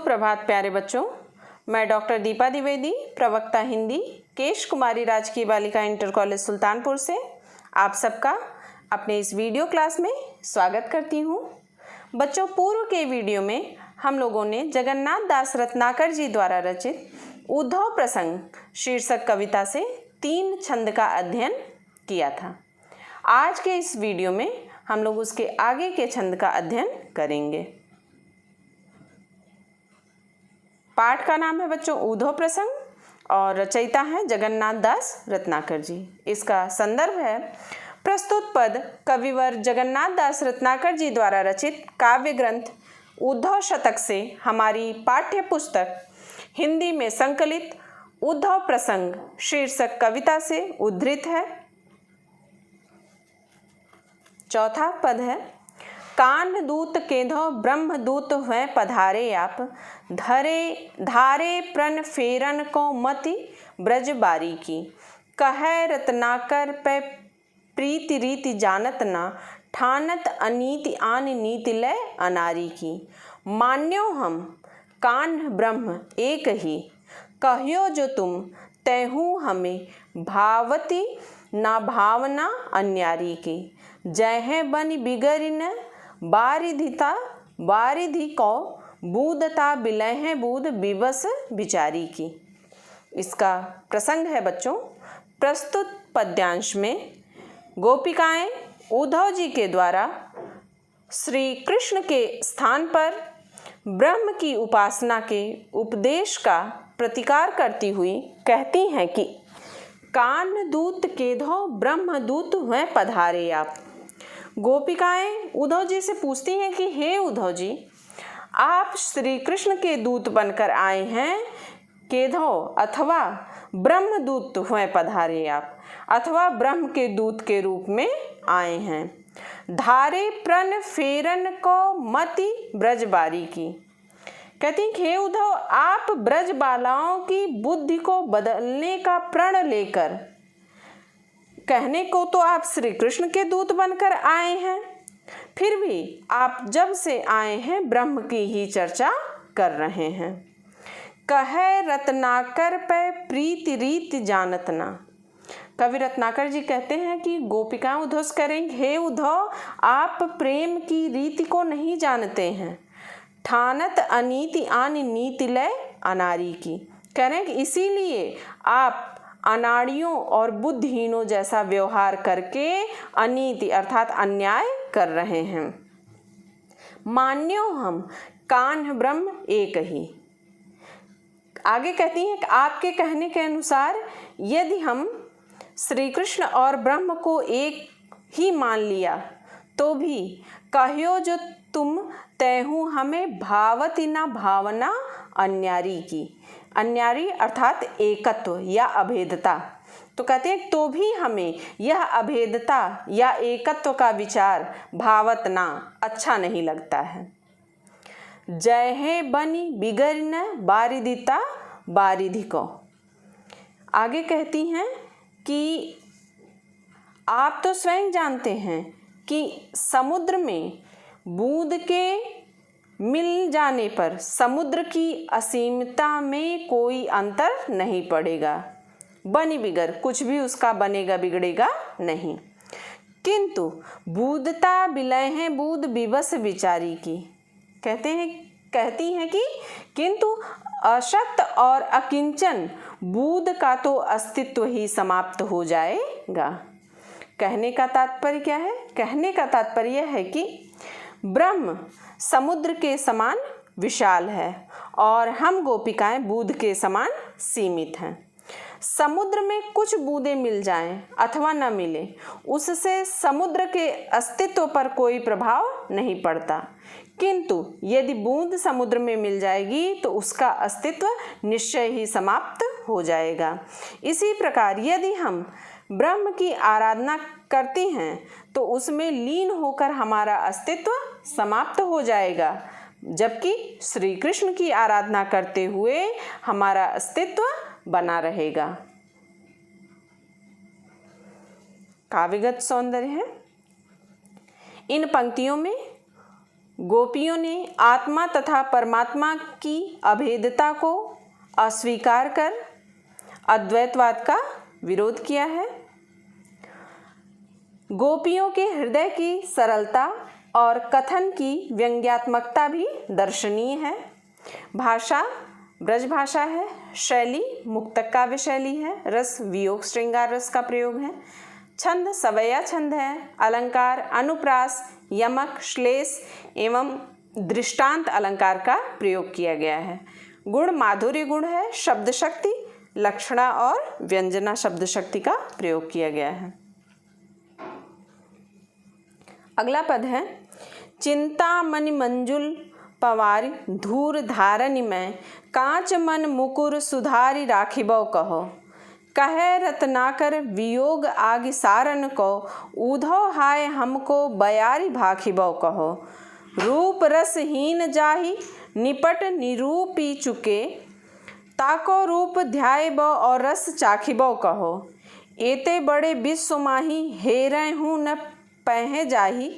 सुप्रभात प्यारे बच्चों, मैं डॉक्टर दीपा द्विवेदी, प्रवक्ता हिंदी, केश कुमारी राजकीय बालिका इंटर कॉलेज सुल्तानपुर से आप सबका अपने इस वीडियो क्लास में स्वागत करती हूँ। बच्चों, पूर्व के वीडियो में हम लोगों ने जगन्नाथ दास रत्नाकर जी द्वारा रचित उद्धव प्रसंग शीर्षक कविता से 3 छंद का अध्ययन किया था। आज के इस वीडियो में हम लोग उसके आगे के छंद का अध्ययन करेंगे। पाठ का नाम है बच्चों उद्धव प्रसंग और रचयिता है जगन्नाथ दास रत्नाकर जी। इसका संदर्भ है प्रस्तुत पद कविवर जगन्नाथ दास रत्नाकर जी द्वारा रचित काव्य ग्रंथ उद्धव शतक से हमारी पाठ्य पुस्तक हिंदी में संकलित उद्धव प्रसंग शीर्षक कविता से उद्धृत है। चौथा पद है, कान दूत केंधो ब्रह्मदूत हुए पधारे आप, धारे प्रण फेरन को मति ब्रज बारी की, कहे रत्नाकर पे प्रीति रीति जानत ना, ठानत अनीति आन नीति लय अनारी की, मान्यो हम कान ब्रह्म एक ही, कहियो जो तुम तैहू हमें भावती ना भावना अन्यारी की, जय है बनि बिगरिन बारिधिता बारिधि को, बूदता बिलय है बूद विवश विचारी की। इसका प्रसंग है बच्चों, प्रस्तुत पद्यांश में गोपिकाएं उद्धव जी के द्वारा श्री कृष्ण के स्थान पर ब्रह्म की उपासना के उपदेश का प्रतिकार करती हुई कहती हैं कि कान दूत केधो ब्रह्मदूत हुए पधारे आप। गोपिकाएं उद्धव जी से पूछती हैं कि हे उद्धव जी, आप श्री कृष्ण के दूत बनकर आए हैं, केधो अथवा ब्रह्मदूत हुए पधारे आप, अथवा ब्रह्म के दूत के रूप में आए हैं। धारे प्रण फेरन को मति ब्रजबारी की, कहती हैं हे उद्धव, आप ब्रज बालाओं की बुद्धि को बदलने का प्रण लेकर, कहने को तो आप श्री कृष्ण के दूत बनकर आए हैं, फिर भी आप जब से आए हैं ब्रह्म की ही चर्चा कर रहे हैं। कहे रत्नाकर पे प्रीति रीति जानत ना, कवि रत्नाकर जी कहते हैं कि गोपिकाएं उद्धव से करेंगे, हे उद्धव, आप प्रेम की रीति को नहीं जानते हैं। ठानत अनीति आन नीति लय अनारी की, कह रहे हैं कि इसीलिए आप अनाड़ियों और बुद्धिहीनों जैसा व्यवहार करके अनीति अर्थात अन्याय कर रहे हैं। मान्यो हम कान ब्रह्म एक ही, आगे कहती हैं कि आपके कहने के अनुसार यदि हम श्री कृष्ण और ब्रह्म को एक ही मान लिया तो भी कहियो जो तुम तैहू हमें भावती ना भावना अन्यारी की, अन्यारी अर्थात एकत्व या अभेदता। तो कहते हैं तो भी हमें यह अभेदता या एकत्व का विचार भावत ना अच्छा नहीं लगता है। जय है बनी बिगरिन बारिदिता बारिधि को, आगे कहती हैं कि आप तो स्वयं जानते हैं कि समुद्र में बूंद के मिल जाने पर समुद्र की असीमता में कोई अंतर नहीं पड़ेगा, बनी बिगड़ कुछ भी उसका बनेगा बिगड़ेगा नहीं, किंतु बूदता बिलय है बूद विवश विचारी की, कहती हैं कि किंतु अशक्त और अकिंचन बूद का तो अस्तित्व ही समाप्त हो जाएगा। कहने का तात्पर्य क्या है? कहने का तात्पर्य है कि ब्रह्म समुद्र के समान विशाल है और हम गोपिकाएं बूंद के समान सीमित हैं। समुद्र में कुछ बूंदें मिल जाएं अथवा न मिले, उससे समुद्र के अस्तित्व पर कोई प्रभाव नहीं पड़ता, किंतु यदि बूंद समुद्र में मिल जाएगी तो उसका अस्तित्व निश्चय ही समाप्त हो जाएगा। इसी प्रकार यदि हम ब्रह्म की आराधना करती हैं तो उसमें लीन होकर हमारा अस्तित्व समाप्त हो जाएगा, जबकि श्री कृष्ण की आराधना करते हुए हमारा अस्तित्व बना रहेगा। काव्यगत सौंदर्य है। इन पंक्तियों में गोपियों ने आत्मा तथा परमात्मा की अभेदता को अस्वीकार कर अद्वैतवाद का विरोध किया है। गोपियों के हृदय की सरलता और कथन की व्यंग्यात्मकता भी दर्शनीय है। भाषा ब्रज भाषा है, शैली मुक्तक काव्य शैली है, रस वियोग श्रृंगार रस का प्रयोग है, छंद सवैया छंद है, अलंकार अनुप्रास यमक श्लेष एवं दृष्टांत अलंकार का प्रयोग किया गया है। गुण माधुर्य गुण है, शब्द शक्ति लक्षणा और व्यंजना शब्द शक्ति का प्रयोग किया गया है। अगला पद है चिंतामणि मंजुल पवारी धूर धारनि में कांच मन मुकुर सुधारी राखिबो कहो। कहे रत्नाकर वियोग आगि सारन को ऊधो हाय हमको बयारी भाखिबो कहो। रूप रसहीन जाहि निपट निरूपी चुके ताको रूप ध्यायबो और रस चाखिबो कहो। एते बड़े विश्व माही हेरै हूँ न पह जाही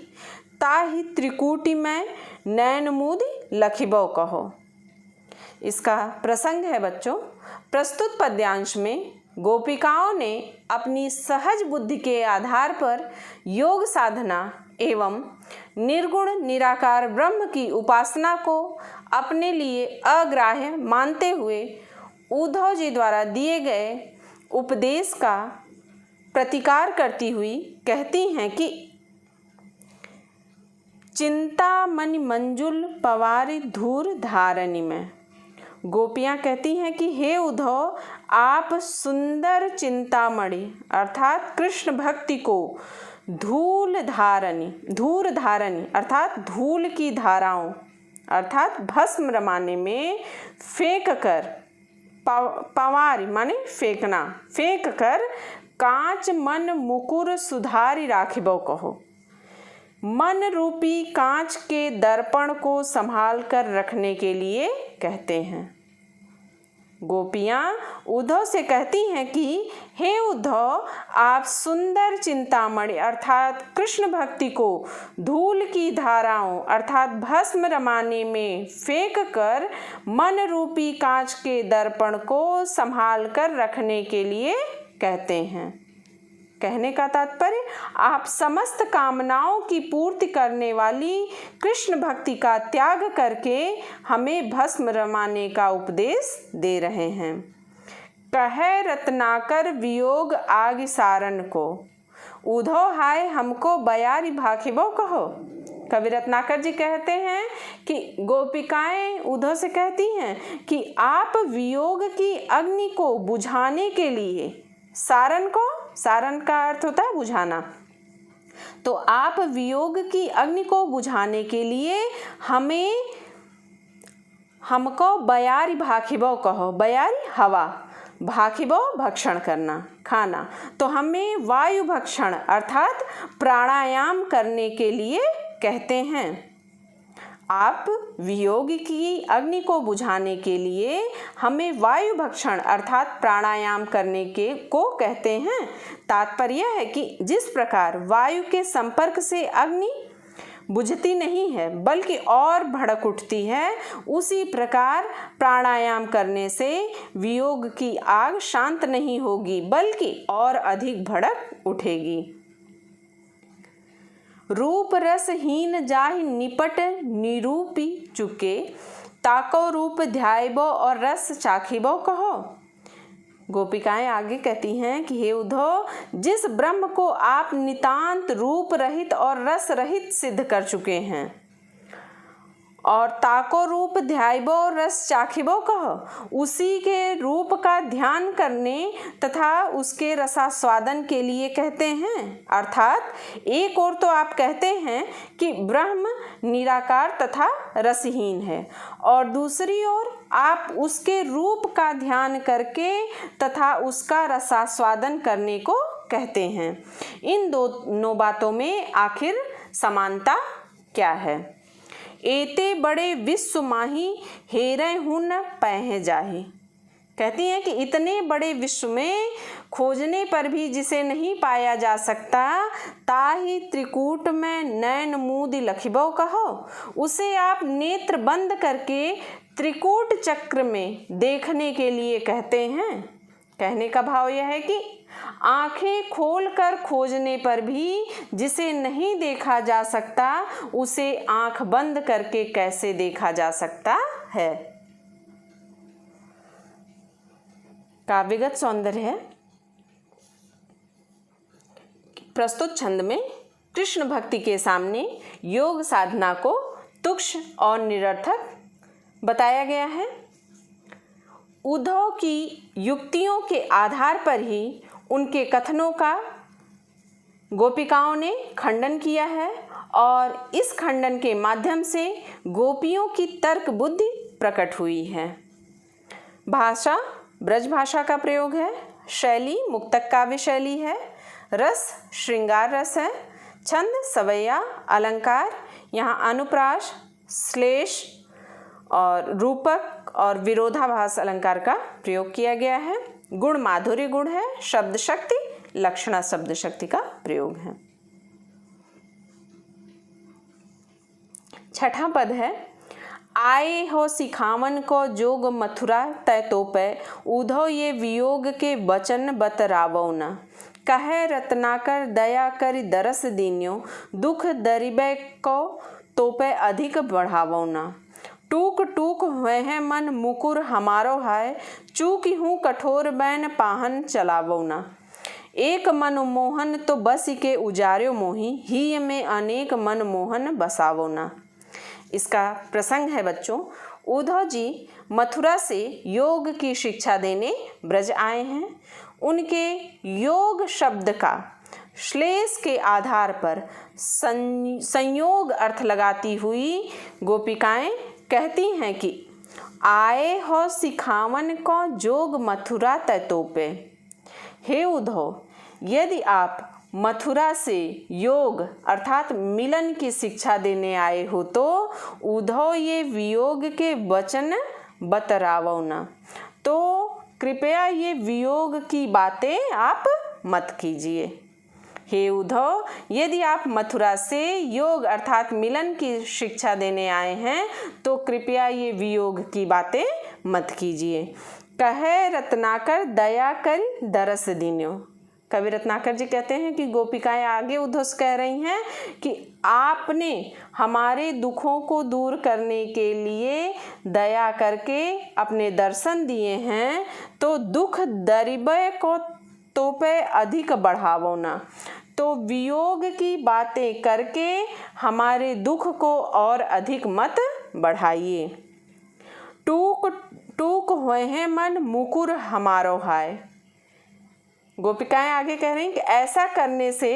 ताहि त्रिकूटी में नैन मूद लखिबो कहो। इसका प्रसंग है बच्चों, प्रस्तुत पद्यांश में गोपिकाओं ने अपनी सहज बुद्धि के आधार पर योग साधना एवं निर्गुण निराकार ब्रह्म की उपासना को अपने लिए अग्राह्य मानते हुए उद्धव जी द्वारा दिए गए उपदेश का प्रतिकार करती हुई कहती हैं कि चिंतामणि मंजुल पवारी धूर धारनि में। गोपियाँ कहती हैं कि हे उद्धव, आप सुंदर चिंतामणि अर्थात कृष्ण भक्ति को धूर धारनि अर्थात धूल की धाराओं अर्थात भस्म रमाने में फेंक कर, पवारी माने फेंकना, फेंक कर कांच मन मुकुर सुधारी राखिबो कहो। मन रूपी कांच के दर्पण को संभाल कर रखने के लिए कहते हैं। गोपियाँ उद्धव से कहती हैं कि हे उद्धव, आप सुंदर चिंतामणि अर्थात कृष्ण भक्ति को धूल की धाराओं अर्थात भस्म रमाने में फेंक कर मन रूपी कांच के दर्पण को संभाल कर रखने के लिए कहते हैं। कहने का तात्पर्य, आप समस्त कामनाओं की पूर्ति करने वाली कृष्ण भक्ति का त्याग करके हमें भस्म रमाने का उपदेश दे रहे हैं। कहे रत्नाकर वियोग आगि सारन को उधो हाय हमको बयारी भाखिबो कहो। कवि रत्नाकर जी कहते हैं कि गोपिकाएं उद्धव से कहती हैं कि आप वियोग की अग्नि को बुझाने के लिए, सारन का अर्थ होता है बुझाना, तो आप वियोग की अग्नि को बुझाने के लिए हमको बयारी भाखिबो कहो। बयारी हवा, भाखिबो भक्षण करना खाना, तो हमें वायु भक्षण अर्थात प्राणायाम करने के लिए कहते हैं। आप वियोग की अग्नि को बुझाने के लिए हमें वायु भक्षण अर्थात प्राणायाम करने को कहते हैं। तात्पर्य है कि जिस प्रकार वायु के संपर्क से अग्नि बुझती नहीं है बल्कि और भड़क उठती है, उसी प्रकार प्राणायाम करने से वियोग की आग शांत नहीं होगी बल्कि और अधिक भड़क उठेगी। रूप रसहीन जाहि निपट निरूपी चुके ताको रूप ध्यायबो और रस चाखिबो कहो। गोपिकाएं आगे कहती हैं कि हे उद्धव, जिस ब्रह्म को आप नितांत रूप रहित और रस रहित सिद्ध कर चुके हैं और ताको रूप ध्यायबो रस चाखिबो कहो, उसी के रूप का ध्यान करने तथा उसके रसास्वादन के लिए कहते हैं। अर्थात एक ओर तो आप कहते हैं कि ब्रह्म निराकार तथा रसहीन है और दूसरी ओर आप उसके रूप का ध्यान करके तथा उसका रसास्वादन करने को कहते हैं। इन दोनों बातों में आखिर समानता क्या है? एते बड़े विश्व माही हेरै हूँ न पह जाही। कहती हैं कि इतने बड़े विश्व में खोजने पर भी जिसे नहीं पाया जा सकता, ताहि त्रिकूट में नैन मूदि लखिबो कहो। उसे आप नेत्र बंद करके त्रिकूट चक्र में देखने के लिए कहते हैं। कहने का भाव यह है कि आंखें खोलकर खोजने पर भी जिसे नहीं देखा जा सकता, उसे आंख बंद करके कैसे देखा जा सकता है। काव्यगत सौंदर्य है। प्रस्तुत छंद में कृष्ण भक्ति के सामने योग साधना को तुच्छ और निरर्थक बताया गया है। उद्धव की युक्तियों के आधार पर ही उनके कथनों का गोपिकाओं ने खंडन किया है और इस खंडन के माध्यम से गोपियों की तर्क बुद्धि प्रकट हुई है। भाषा ब्रज भाषा का प्रयोग है। शैली मुक्तक काव्य शैली है। रस श्रृंगार रस है। छंद सवैया अलंकार, यहाँ अनुप्रास, श्लेष और रूपक और विरोधाभास अलंकार का प्रयोग किया गया है। गुण माधुर्य गुण है। शब्द शक्ति लक्षणा शब्द शक्ति का प्रयोग है। छठा पद है, आए हो सिखावन को जोग मथुरा तय तोपे, उधो ये वियोग के वचन बतरावो न। कहे रत्नाकर दया करि दरस दीन्यो, दुख दरिबे को तोपे अधिक बढ़ावो न। टूक टूक हुए हैं मन मुकुर हमारो हाय, चूकी हूँ कठोर बैन पाहन चलावो न। एक मन मोहन तो बस के उजार्यो मोही, ही में अनेक मन मोहन बसावो न। इसका प्रसंग है बच्चों, उद्धव जी मथुरा से योग की शिक्षा देने ब्रज आए हैं। उनके योग शब्द का श्लेष के आधार पर संयोग अर्थ लगाती हुई गोपिकाएं कहती हैं कि आए हो सिखावन को जोग मथुरा तय तोपे। हे उद्धव, यदि आप मथुरा से योग अर्थात मिलन की शिक्षा देने आए हो तो उद्धव ये वियोग के वचन बतरावो न, तो कृपया ये वियोग की बातें आप मत कीजिए। हे उद्धव, यदि आप मथुरा से योग अर्थात मिलन की शिक्षा देने आए हैं तो कृपया ये वियोग की बातें मत कीजिए। कहे रत्नाकर दया कर दरस दीन्यो। कवि रत्नाकर जी कहते हैं कि गोपिकाएं आगे उद्धव से कह रही हैं कि आपने हमारे दुखों को दूर करने के लिए दया करके अपने दर्शन दिए हैं, तो दुख दरिबे को तोपे अधिक बढ़ावो ना, तो वियोग की बातें करके हमारे दुख को और अधिक मत बढ़ाइए। टूक टूक हुए हैं मन मुकुर हमारो हाय। गोपिकाएं आगे कह रही हैं कि ऐसा करने से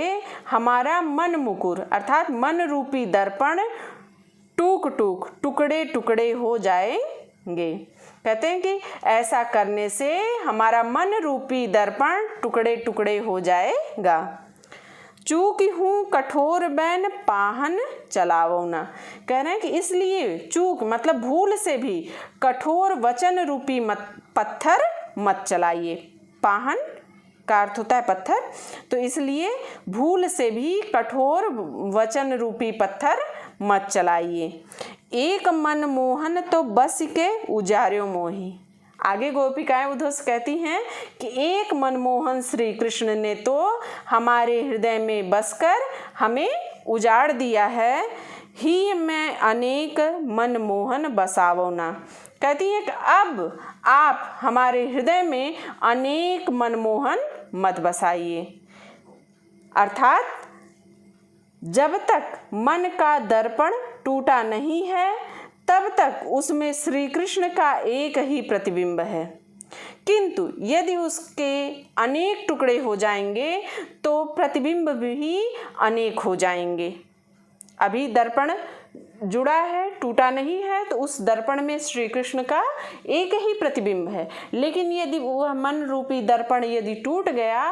हमारा मन मुकुर अर्थात मन रूपी दर्पण टूक टूक टुकड़े टुकड़े हो जाएंगे। कहते हैं कि ऐसा करने से हमारा मन रूपी दर्पण टुकड़े टुकड़े हो जाएगा। चूकी हूँ कठोर बैन पाहन चलावो ना। कह रहे हैं कि इसलिए चूक मतलब भूल से भी कठोर वचन रूपी पत्थर मत चलाइए। पाहन का अर्थ होता है पत्थर, तो इसलिए भूल से भी कठोर वचन रूपी पत्थर मत चलाइए। एक मन मोहन तो बस के उजार्यो मोही। आगे गोपिकाएं उद्धव से कहती हैं कि एक मनमोहन श्री कृष्ण ने तो हमारे हृदय में बसकर हमें उजाड़ दिया है। ही में अनेक मनमोहन बसावो ना। कहती है कि अब आप हमारे हृदय में अनेक मनमोहन मत बसाइए। अर्थात जब तक मन का दर्पण टूटा नहीं है तब तक उसमें श्री कृष्ण का एक ही प्रतिबिंब है, किंतु यदि उसके अनेक टुकड़े हो जाएंगे तो प्रतिबिंब भी अनेक हो जाएंगे। अभी दर्पण जुड़ा है, टूटा नहीं है, तो उस दर्पण में श्री कृष्ण का एक ही प्रतिबिंब है। लेकिन यदि वह मन रूपी दर्पण यदि टूट गया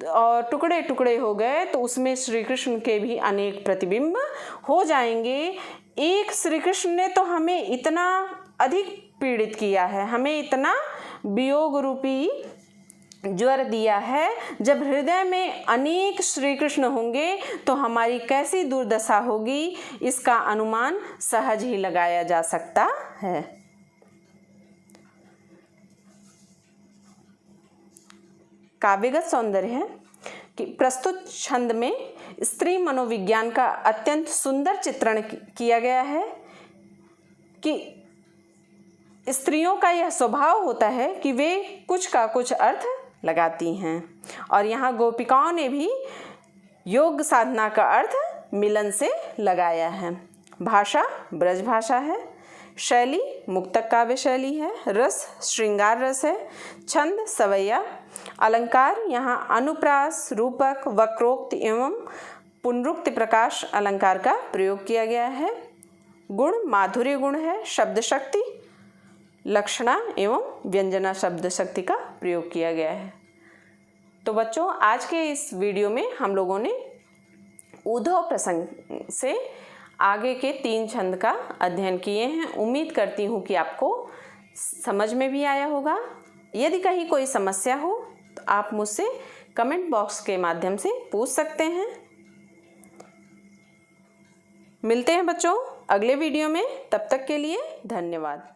और टुकड़े टुकड़े हो गए तो उसमें श्री कृष्ण के भी अनेक प्रतिबिंब हो जाएंगे। एक श्री कृष्ण ने तो हमें इतना अधिक पीड़ित किया है, हमें इतना वियोग रूपी ज्वर दिया है। जब हृदय में अनेक श्री कृष्ण होंगे तो हमारी कैसी दुर्दशा होगी, इसका अनुमान सहज ही लगाया जा सकता है। काव्यगत सौंदर्य है कि प्रस्तुत छंद में स्त्री मनोविज्ञान का अत्यंत सुंदर चित्रण किया गया है कि स्त्रियों का यह स्वभाव होता है कि वे कुछ का कुछ अर्थ लगाती हैं, और यहाँ गोपिकाओं ने भी योग साधना का अर्थ मिलन से लगाया है। भाषा ब्रज भाषा है, शैली मुक्तक काव्य शैली है, रस श्रृंगार रस है, छंद सवैया, अलंकार यहाँ अनुप्रास, रूपक, वक्रोक्त एवं पुनरुक्त प्रकाश अलंकार का प्रयोग किया गया है। गुण माधुर्य गुण है, शब्द शक्ति, लक्षणा एवं व्यंजना शब्द शक्ति का प्रयोग किया गया है। तो बच्चों, आज के इस वीडियो में हम लोगों ने उद्धव प्रसंग से आगे के 3 छंद का अध्ययन किए हैं। उम्मीद करती हूँ कि आपको समझ में भी आया होगा। यदि कहीं कोई समस्या हो तो आप मुझसे कमेंट बॉक्स के माध्यम से पूछ सकते हैं। मिलते हैं बच्चों अगले वीडियो में, तब तक के लिए धन्यवाद।